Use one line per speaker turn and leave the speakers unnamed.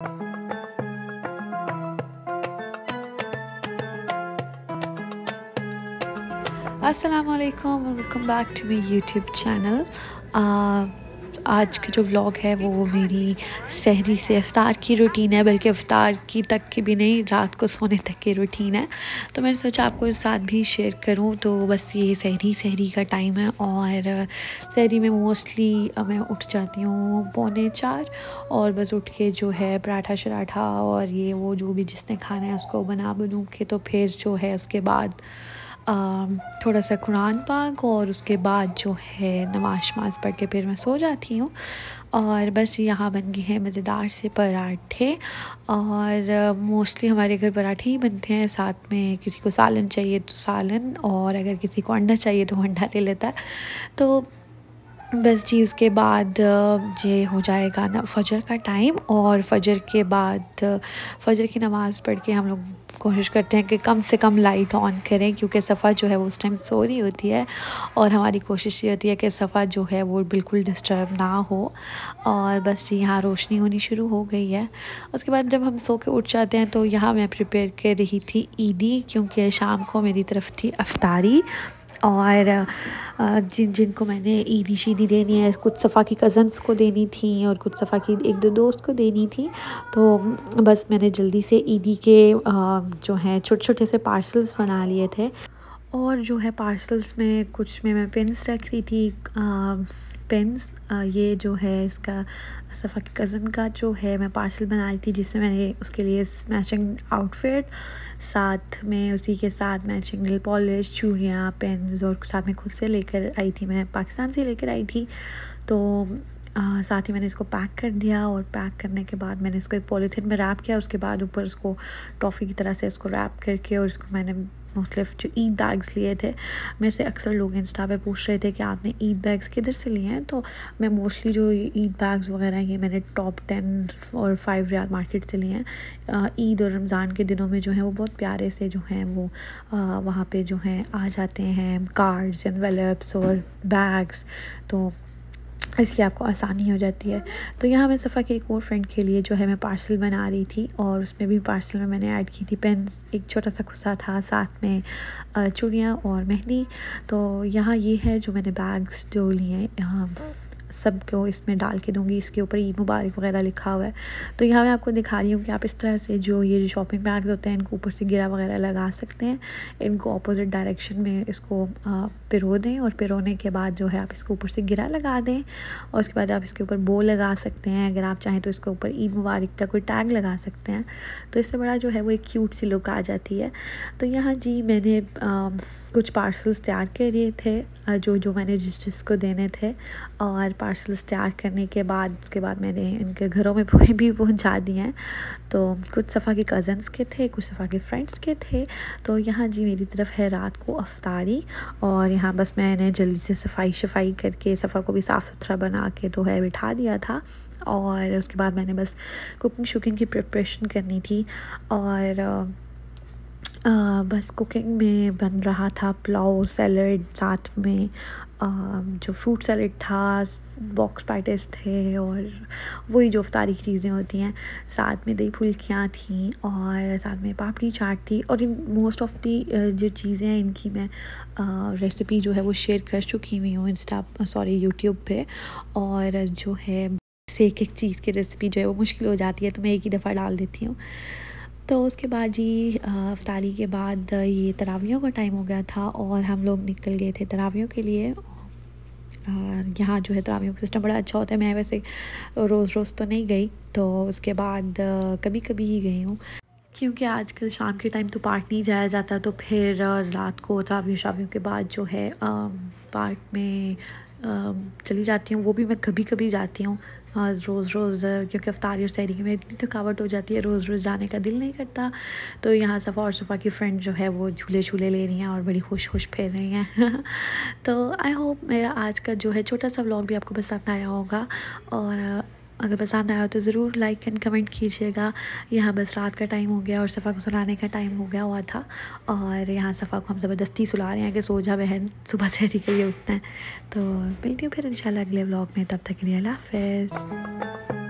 अस्सलामुअलैकुम, welcome back to my YouTube channel. आज का जो व्लॉग है वो मेरी सहरी से इफ़्तार की रूटीन है, बल्कि इफ़्तार की तक की भी नहीं, रात को सोने तक की रूटीन है। तो मैंने सोचा आपको साथ भी शेयर करूं। तो बस ये सहरी का टाइम है और सहरी में मोस्टली मैं उठ जाती हूँ 3:45 और बस उठ के जो है पराठा शराठा और ये वो जो भी जिसने खाना है उसको बनू के तो फिर जो है उसके बाद थोड़ा सा कुरान पाक और उसके बाद जो है नमाज पढ़ के फिर मैं सो जाती हूँ। और बस यहाँ बन गए हैं मज़ेदार से पराठे और मोस्टली हमारे घर पराठे ही बनते हैं, साथ में किसी को सालन चाहिए तो सालन और अगर किसी को अंडा चाहिए तो अंडा ले लेता है। तो बस जी उसके बाद ये हो जाएगा ना फ़जर का टाइम और फ़जर के बाद फ़जर की नमाज़ पढ़ के हम लोग कोशिश करते हैं कि कम से कम लाइट ऑन करें, क्योंकि सफ़ा जो है वो उस टाइम सो रही होती है और हमारी कोशिश ये होती है कि सफ़ा जो है वो बिल्कुल डिस्टर्ब ना हो। और बस जी यहाँ रोशनी होनी शुरू हो गई है। उसके बाद जब हम सो के उठ जाते हैं तो यहाँ मैं प्रिपेयर कर रही थी ईदी, क्योंकि शाम को मेरी तरफ थी अफ्तारी और जिनको मैंने ईदी शीदी देनी है, कुछ सफ़ा की कज़न्स को देनी थी और कुछ सफ़ा की एक दो दोस्त को देनी थी। तो बस मैंने जल्दी से ईदी के जो हैं छोटे छोटे से पार्सल्स बना लिए थे और जो है पार्सल्स में कुछ में मैं पेन्स रख रही थी। पेन्स ये जो है इसका सफ़ा की कज़न का जो है मैं पार्सल बना रही थी, जिसमें मैंने उसके लिए मैचिंग आउटफिट, साथ में उसी के साथ मैचिंग नेल पॉलिश, चूड़ियाँ, पेन्स और साथ में खुद से लेकर आई थी, मैं पाकिस्तान से लेकर आई थी। तो साथ ही मैंने इसको पैक कर दिया और पैक करने के बाद मैंने इसको एक पॉलीथीन में रैप किया। उसके बाद ऊपर उसको टॉफ़ी की तरह से इसको रैप करके और इसको मैंने मुख्तलिफ जो ईद बैग्स लिए थे। मेरे से अक्सर लोग इंस्टा पे पूछ रहे थे कि आपने ईद बैग्स किधर से लिए हैं, तो मैं मोस्टली जो ईद बैग्स वगैरह ये मैंने टॉप 10 और 5 रियाल मार्केट से लिए हैं। ईद और रमज़ान के दिनों में जो है वो बहुत प्यारे से जो हैं वो वहाँ पे जो हैं आ जाते हैं कार्ड्स, एनवेलप्स और बैग्स, तो इसलिए आपको आसानी हो जाती है। तो यहाँ मैं सफ़ा के एक और फ्रेंड के लिए जो है मैं पार्सल बना रही थी और उसमें भी पार्सल में मैंने ऐड की थी पेन्स, एक छोटा सा खुस्सा था, साथ में चूड़ियाँ और मेहंदी। तो यहाँ ये है जो मैंने बैग्स जो लिए यहाँ सब को इसमें डाल के दूँगी। इसके ऊपर ईद मुबारक वगैरह लिखा हुआ है। तो यहाँ मैं आपको दिखा रही हूँ कि आप इस तरह से जो ये शॉपिंग बैग्स होते हैं इनको ऊपर से गिरा वगैरह लगा सकते हैं। इनको अपोजिट डायरेक्शन में इसको पिरो दें और पिरोने के बाद जो है आप इसको ऊपर से गिरा लगा दें और उसके बाद आप इसके ऊपर बो लगा सकते हैं। अगर आप चाहें तो इसके ऊपर ईद मुबारक का कोई टैग लगा सकते हैं, तो इससे बड़ा जो है वो एक क्यूट सी लुक आ जाती है। तो यहाँ जी मैंने कुछ पार्सल्स तैयार करे थे जो मैंने जिसको देने थे और पार्सल्स तैयार करने के बाद उसके बाद मैंने इनके घरों में भी पहुंचा दिए हैं। तो कुछ सफ़ा के कज़न्स के थे, कुछ सफ़ा के फ्रेंड्स के थे। तो यहाँ जी मेरी तरफ है रात को अफ्तारी और यहाँ बस मैंने जल्दी से सफाई करके सफ़ा को भी साफ़ सुथरा बना के तो है बिठा दिया था और उसके बाद मैंने बस कुकिंग की प्रिपरेशन करनी थी और बस कुकिंग में बन रहा था पुलाव, सैलड, साथ में जो फ्रूट सैलड था, बॉक्स पैटीज थे और वही जो इफ्तारी की चीज़ें होती हैं, साथ में दही फुल्कियाँ थी और साथ में पापड़ी चाट थी। और इन मोस्ट ऑफ़ दी जो चीज़ें हैं इनकी मैं रेसिपी जो है वो शेयर कर चुकी हुई हूँ यूट्यूब पे। और जो है से एक चीज़ की रेसिपी जो है वो मुश्किल हो जाती है तो मैं एक ही दफ़ा डाल देती हूँ। तो उसके बाद जी इफ्तारी के बाद ये तरावियों का टाइम हो गया था और हम लोग निकल गए थे तरावियों के लिए। और यहाँ जो है तरावियों का सिस्टम बड़ा अच्छा होता है। मैं वैसे रोज़ तो नहीं गई, तो उसके बाद कभी कभी ही गई हूँ, क्योंकि आजकल शाम के टाइम तो पार्क नहीं जाया जाता। तो फिर रात को तरावियों के बाद जो है पार्क में चली जाती हूँ। वो भी मैं कभी कभी जाती हूँ, रोज़ क्योंकि इफ्तारी और सहरी में इतनी थकावट हो जाती है, रोज़ जाने का दिल नहीं करता। तो यहाँ सफ़ा और सफ़ा की फ्रेंड जो है वो झूले ले रही हैं और बड़ी खुश फिर रही हैं। तो आई होप मेरा आज का जो है छोटा सा व्लॉग भी आपको पसंद आया होगा और अगर पसंद आया तो ज़रूर लाइक एंड कमेंट कीजिएगा। यहाँ बस रात का टाइम हो गया और सफ़ा को सुलाने का टाइम हो गया हुआ था और यहाँ सफ़ा को हम ज़बरदस्ती सुला रहे हैं कि सो जा बहन, सुबह सहरी के लिए उठना है। तो मिलती हूँ फिर इंशाल्लाह अगले व्लॉग में, तब तक के लिए अल्लाह हाफ़िज़।